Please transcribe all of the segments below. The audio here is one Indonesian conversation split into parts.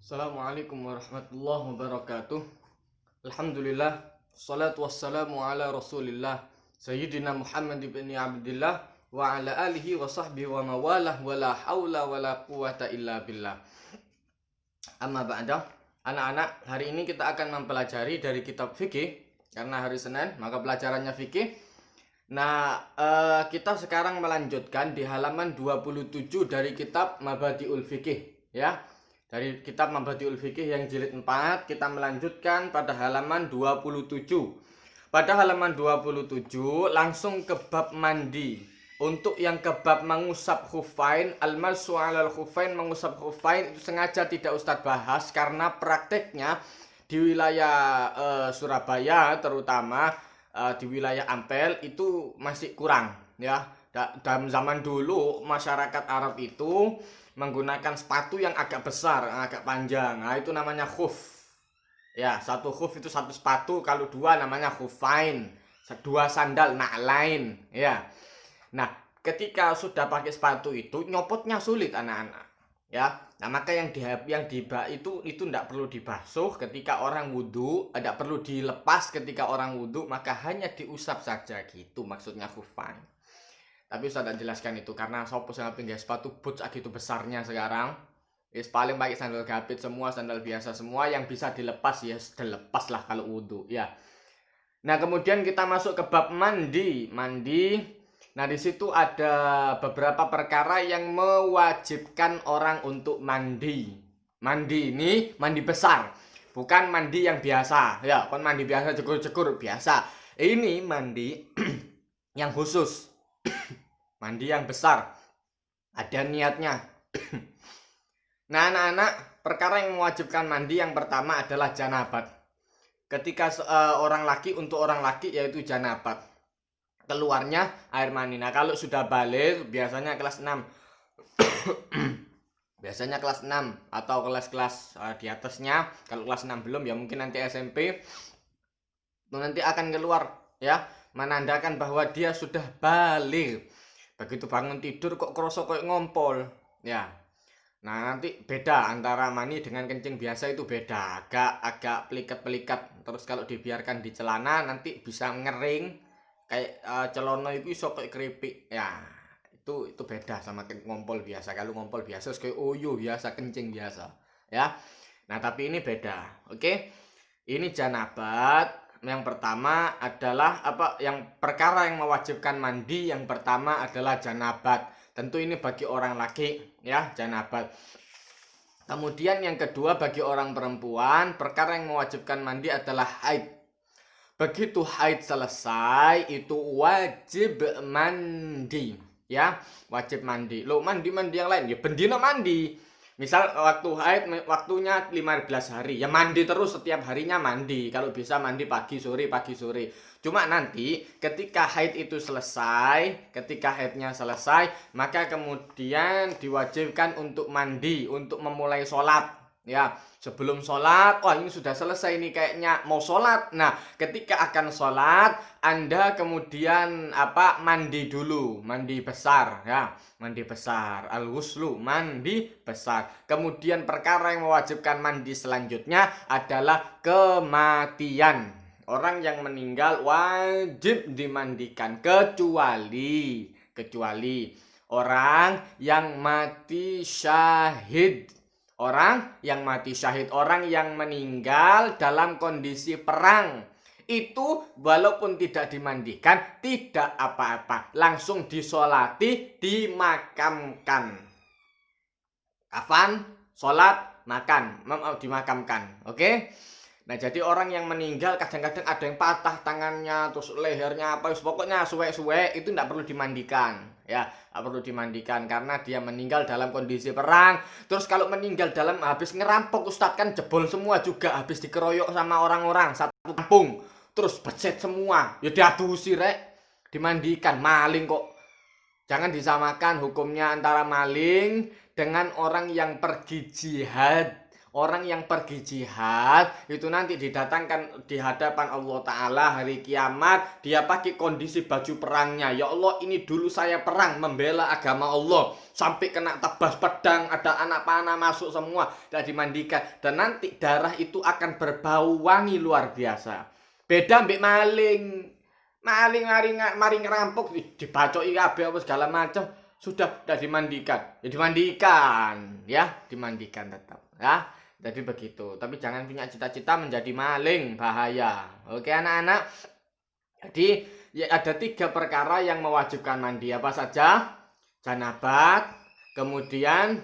Assalamualaikum warahmatullahi wabarakatuh. Alhamdulillah, salatu wassalamu ala rasulillah Sayyidina Muhammad ibn Abdullah wa ala alihi wa sahbihi wa mawalah wa la hawla wa la quwata illa billah. Amma ba'da, anak-anak, hari ini kita akan mempelajari dari kitab fikih. Karena hari Senin, maka pelajarannya fikih. Nah, kita sekarang melanjutkan di halaman 27 dari kitab Mabadi'ul Fikih, ya. Dari kitab Mabadi'ul Fikih yang jilid 4, kita melanjutkan pada halaman 27. Pada halaman 27 langsung ke bab mandi. Untuk yang ke bab mengusap khufain, al-masu 'alal khufain, mengusap khufain itu sengaja tidak Ustadz bahas karena prakteknya di wilayah Surabaya terutama di wilayah Ampel itu masih kurang, ya. Dalam zaman dulu masyarakat Arab itu menggunakan sepatu yang agak besar, agak panjang. Nah, itu namanya khuf. Ya, satu khuf itu satu sepatu, kalau dua namanya khufain. Dua sandal na'lain, ya. Nah, ketika sudah pakai sepatu itu nyopotnya sulit anak-anak, ya. Nah, maka yang itu tidak perlu dibasuh ketika orang wudhu, tidak perlu dilepas ketika orang wudhu, maka hanya diusap saja gitu maksudnya khufain. Tapi saya tidak jelaskan itu karena sopo saya pinggir sepatu boots gitu besarnya sekarang. Paling pakai sandal gapit semua, sandal biasa semua yang bisa dilepas ya, dilepas lah kalau wudhu, ya. Nah, kemudian kita masuk ke bab mandi. Nah, di situ ada beberapa perkara yang mewajibkan orang untuk mandi. Mandi ini mandi besar, bukan mandi yang biasa. Ya, kan mandi biasa cekur-cekur biasa. Ini mandi yang khusus. Mandi yang besar. Ada niatnya. Nah, anak-anak, perkara yang mewajibkan mandi yang pertama adalah janabat. Ketika orang laki, untuk orang laki yaitu janabat, keluarnya air mani. Nah, kalau sudah balik biasanya kelas 6 biasanya kelas 6 atau kelas-kelas di atasnya. Kalau kelas 6 belum ya mungkin nanti SMP nanti akan keluar, ya, menandakan bahwa dia sudah balik. Begitu bangun tidur kok kerasa kayak ngompol, ya. Nah, nanti beda antara mani dengan kencing biasa, itu beda, agak pelikat-pelikat. Terus kalau dibiarkan di celana nanti bisa ngering kayak celana itu iso kayak keripik, ya. Itu beda sama ngompol biasa. Kalau ngompol biasa kayak oyo biasa, kencing biasa, ya. Nah, tapi ini beda. Oke. Ini janabat. Yang pertama adalah perkara yang mewajibkan mandi yang pertama adalah janabat. Tentu ini bagi orang laki, ya, janabat. Kemudian yang kedua bagi orang perempuan, perkara yang mewajibkan mandi adalah haid. Begitu haid selesai itu wajib mandi, ya, wajib mandi. Loh, mandi yang lain ya bendina mandi. Misal waktu haid waktunya 15 hari, ya mandi terus setiap harinya mandi. Kalau bisa mandi pagi sore. Cuma nanti ketika haidnya selesai, maka kemudian diwajibkan untuk mandi untuk memulai sholat. Ya, sebelum sholat, ini sudah selesai nih kayaknya mau sholat. Nah, ketika akan sholat, Anda kemudian mandi dulu, mandi besar, ya, mandi besar, al-ghuslu, mandi besar. Kemudian perkara yang mewajibkan mandi selanjutnya adalah kematian. Orang yang meninggal wajib dimandikan kecuali orang yang mati syahid. Orang yang meninggal dalam kondisi perang, itu walaupun tidak dimandikan, tidak apa-apa, langsung disolati, dimakamkan. Kafan, sholat, makan, dimakamkan. Oke? Nah, jadi orang yang meninggal kadang-kadang ada yang patah tangannya, terus lehernya pokoknya suwe-suwe, itu tidak perlu dimandikan, ya, tidak perlu dimandikan karena dia meninggal dalam kondisi perang. Terus kalau meninggal habis ngerampok Ustadz, kan jebol semua juga, habis dikeroyok sama orang-orang satu kampung, terus becet semua, ya diadusi dimandikan. Maling kok. Jangan disamakan hukumnya antara maling dengan orang yang pergi jihad. Orang yang pergi jihad itu nanti didatangkan di hadapan Allah Ta'ala hari kiamat. Dia pakai kondisi baju perangnya. Ya Allah, ini dulu saya perang membela agama Allah. Sampai kena tebas pedang, ada anak panah masuk semua. Dan dimandikan. Dan nanti darah itu akan berbau wangi luar biasa. Beda mbek maling. Maling ngerampok dibacoki kabeh apa segala macam. Sudah dimandikan. Ya dimandikan. Ya, dimandikan tetap. Ya. Jadi begitu, tapi jangan punya cita-cita menjadi maling, bahaya. Oke anak-anak. Jadi ya ada 3 perkara yang mewajibkan mandi. Apa saja? Janabat, kemudian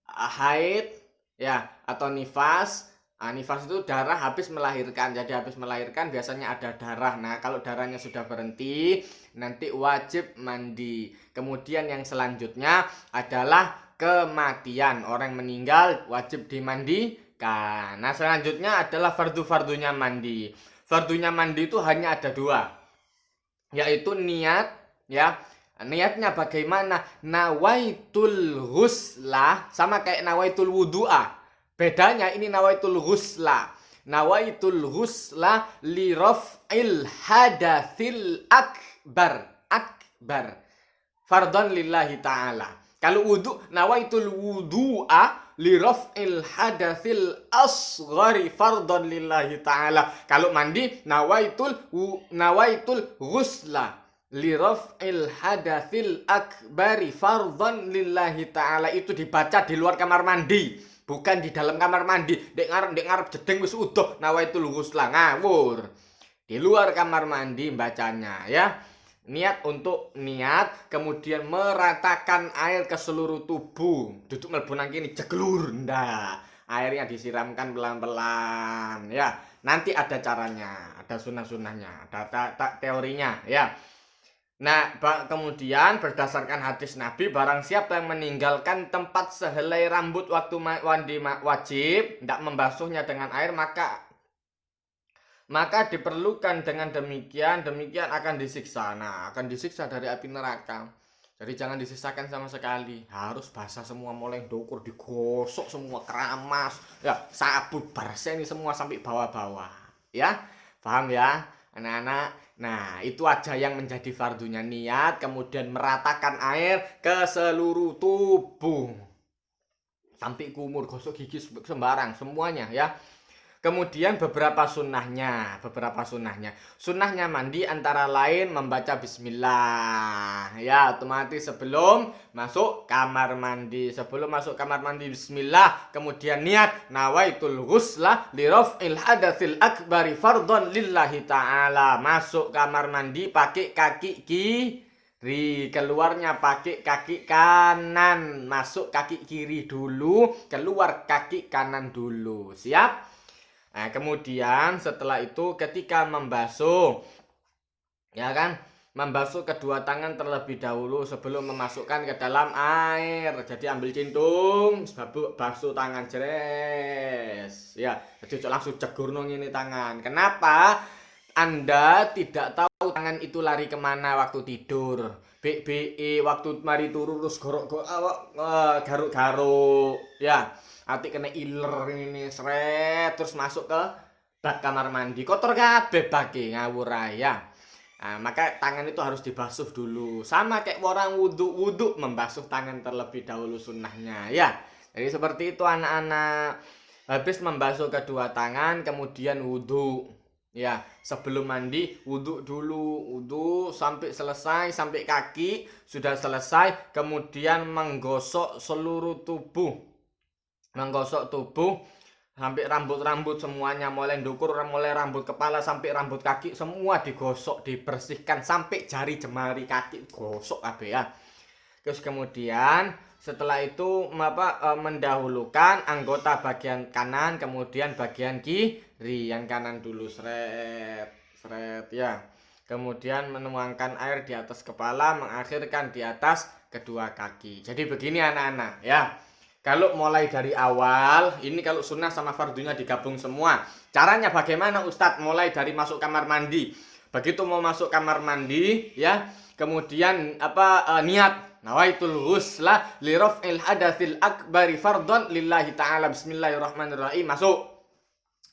haid, ya atau nifas. Nifas itu darah habis melahirkan. Jadi habis melahirkan biasanya ada darah. Nah kalau darahnya sudah berhenti, nanti wajib mandi. Kemudian yang selanjutnya adalah kematian. Orang meninggal wajib dimandikan. Nah selanjutnya adalah fardu-fardunya mandi. Fardunya mandi itu hanya ada 2, yaitu niat. Ya, niatnya bagaimana? Nawaitul ghusla sama kayak nawaitul wudu'a. Bedanya ini nawaitul ghusla. Nawaitul ghusla li raf'il hadatsil akbar. Fardhan lillahi ta'ala. Kalau wudu, nawaitul wudu'a li raf'il hadatsil asghari fardhan lillahi ta'ala. Kalau mandi, nawaitul ghusla li raf'il hadatsil akbari fardhan lillahi ta'ala. Itu dibaca di luar kamar mandi, bukan di dalam kamar mandi. Dek ngarep jedeng wis udoh nawaitul ghusla, ngawur. Di luar kamar mandi bacanya ya. Niat, kemudian meratakan air ke seluruh tubuh. Duduk mlebu nang kene jeglur, ndak. Airnya disiramkan pelan-pelan ya. Nanti ada caranya, ada sunah-sunahnya, ada teorinya ya. Nah, kemudian berdasarkan hadis Nabi, barang siapa yang meninggalkan tempat sehelai rambut waktu mandi wajib, tidak membasuhnya dengan air, maka diperlukan dengan demikian akan disiksa. Nah, akan disiksa dari api neraka. Jadi jangan disisakan sama sekali. Harus basah semua, mulai dokur digosok semua, keramas, ya sabun bersih ini semua sampai bawah-bawah. Ya, paham ya, anak-anak? Nah, itu aja yang menjadi fardunya niat, kemudian meratakan air ke seluruh tubuh. Sampai kumur, gosok gigi sembarang, semuanya ya. Kemudian beberapa sunnahnya. Sunnahnya mandi antara lain membaca bismillah. Ya, otomatis sebelum masuk kamar mandi. Bismillah. Kemudian niat nawaitul ghusla li raf'il hadatsil akbari fardhan lillahi ta'ala. Masuk kamar mandi pakai kaki kiri, keluarnya pakai kaki kanan. Masuk kaki kiri dulu, keluar kaki kanan dulu. Siap? Nah, kemudian setelah itu ketika membasuh, ya kan, membasuh kedua tangan terlebih dahulu sebelum memasukkan ke dalam air. Jadi ambil cintung, basuh tangan jeres. Ya, jadi langsung cegur nong ini tangan. Kenapa? Anda tidak tahu tangan itu lari kemana waktu tidur. BBE waktu mari turu terus garuk-garuk. Ya. Ati kena iler ini seret terus masuk ke bak kamar mandi, kotor kabeh bake, ngawur ya. Nah, maka tangan itu harus dibasuh dulu. Sama kayak orang wudhu membasuh tangan terlebih dahulu sunnahnya ya. Jadi seperti itu anak-anak. Habis membasuh kedua tangan kemudian wudhu. Ya, sebelum mandi wudhu dulu, wudhu sampai selesai, sampai kaki sudah selesai, kemudian menggosok seluruh tubuh. Menggosok tubuh sampai rambut-rambut semuanya, mulai ndukur, mulai rambut kepala sampai rambut kaki semua digosok, dibersihkan sampai jari jemari kaki gosok kabeh ya. Terus kemudian setelah itu mendahulukan anggota bagian kanan kemudian bagian kiri. Yang kanan dulu seret ya. Kemudian menuangkan air di atas kepala, mengakhirkan di atas kedua kaki. Jadi begini anak-anak ya. Kalau mulai dari awal, ini kalau sunnah sama fardunya digabung semua. Caranya bagaimana Ustadz? Mulai dari masuk kamar mandi. Begitu mau masuk kamar mandi, ya, kemudian niat. nawaitul ghusla li raf'il hadatsil akbari fardhan lillahi ta'ala. Bismillahirrahmanirrahim. Masuk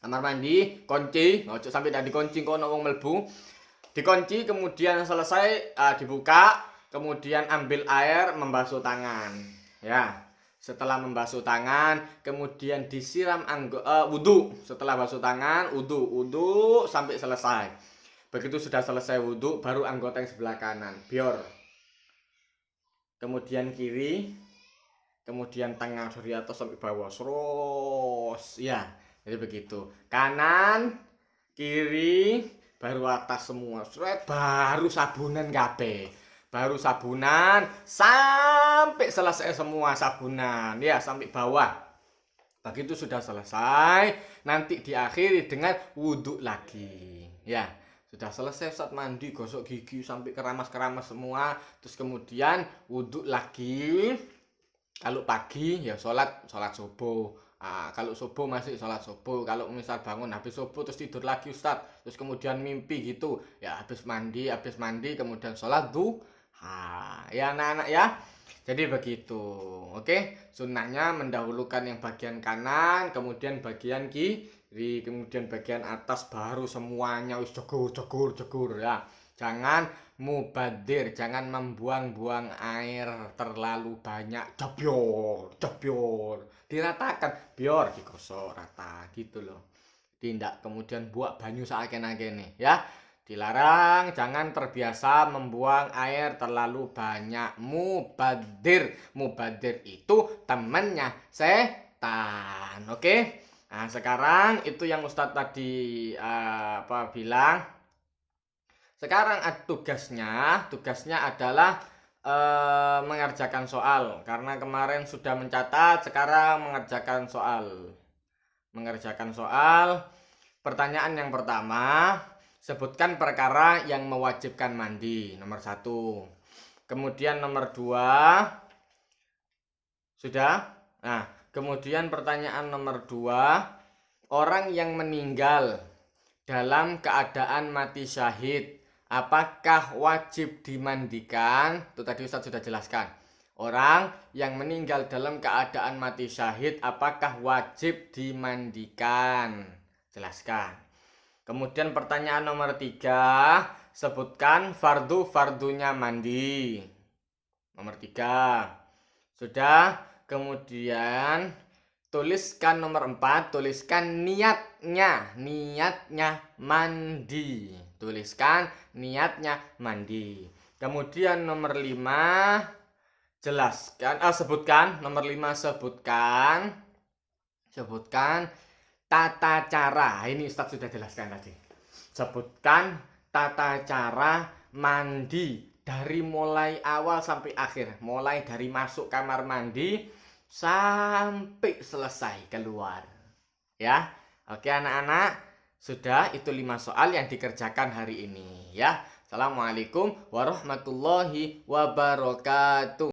kamar mandi, kunci, ojo sampai dak dikunci kok ono wong mlebu. Dikunci, kemudian selesai dibuka, kemudian ambil air membasuh tangan. Ya. Setelah membasuh tangan, kemudian disiram wudhu. Setelah basuh tangan, wudhu sampai selesai. Begitu sudah selesai wudhu, baru anggota yang sebelah kanan, bior. Kemudian kiri, kemudian tengah dari atas sampai bawah, terus. Ya, jadi begitu. Kanan, kiri, baru atas semua. Baru sabunan kabeh. Baru sabunan sampai selesai semua sabunan, ya, sampai bawah. Begitu sudah selesai, nanti diakhiri dengan wudhu lagi. Ya, sudah selesai saat mandi, gosok gigi sampai keramas-keramas semua, terus kemudian wudhu lagi. Kalau pagi ya sholat subuh. Kalau subuh masih sholat subuh. Kalau misal bangun habis subuh terus tidur lagi Ustadz, terus kemudian mimpi gitu, ya habis mandi kemudian sholat duha. Ya anak-anak ya, jadi begitu. Oke, sunnahnya mendahulukan yang bagian kanan, kemudian bagian kiri, kemudian bagian atas, baru semuanya wis jegur ya. Jangan mubadir, jangan membuang-buang air terlalu banyak. Jebior. Diratakan, biar digosok rata gitu loh. Tidak kemudian buat banyu saken-akene ya. Dilarang, jangan terbiasa membuang air terlalu banyak. Mubadir itu temannya setan. Oke? Nah, sekarang itu yang Ustadz tadi bilang. Sekarang tugasnya adalah mengerjakan soal. Karena kemarin sudah mencatat, sekarang mengerjakan soal. Pertanyaan yang pertama, sebutkan perkara yang mewajibkan mandi, nomor 1. Kemudian nomor 2, sudah. Nah, kemudian pertanyaan nomor 2, orang yang meninggal dalam keadaan mati syahid, apakah wajib dimandikan? Itu tadi Ustadz sudah jelaskan. Orang yang meninggal dalam keadaan mati syahid, apakah wajib dimandikan? Jelaskan. Kemudian pertanyaan nomor 3, sebutkan fardunya mandi. Nomor 3. Sudah. Kemudian tuliskan nomor 4, tuliskan niatnya mandi. Tuliskan niatnya mandi. Kemudian nomor 5, sebutkan tata cara. Ini Ustadz sudah jelaskan tadi. Sebutkan tata cara mandi dari mulai awal sampai akhir. Mulai dari masuk kamar mandi sampai selesai keluar. Ya. Oke anak-anak, sudah itu 5 soal yang dikerjakan hari ini ya. Assalamualaikum warahmatullahi wabarakatuh.